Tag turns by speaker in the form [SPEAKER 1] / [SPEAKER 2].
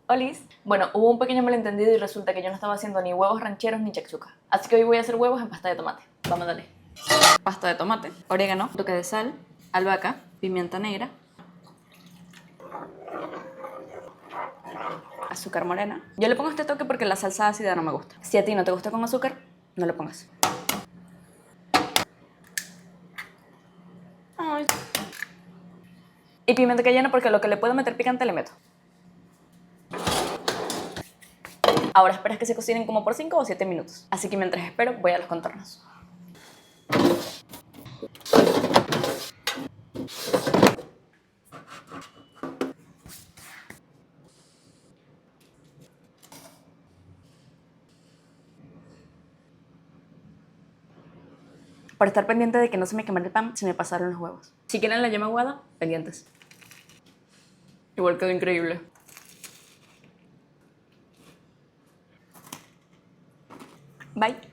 [SPEAKER 1] Olis. Bueno, hubo un pequeño malentendido y resulta que yo no estaba haciendo ni huevos rancheros ni chakshuka. Así que hoy voy a hacer huevos en pasta de tomate. Vamos a darle. Pasta de tomate, orégano, un toque de sal, albahaca, pimienta negra, azúcar morena. Yo le pongo este toque porque la salsa ácida no me gusta. Si a ti no te gusta con azúcar, no le pongas. Ay. Y pimienta cayena porque lo que le puedo meter picante le meto. Ahora esperas que se cocinen como por 5 o 7 minutos. Así que mientras espero, voy a los contornos. Para estar pendiente de que no se me queme el pan, se me pasaron los huevos. Si quieren la yema aguada, pendientes. Igual quedó increíble. Bye.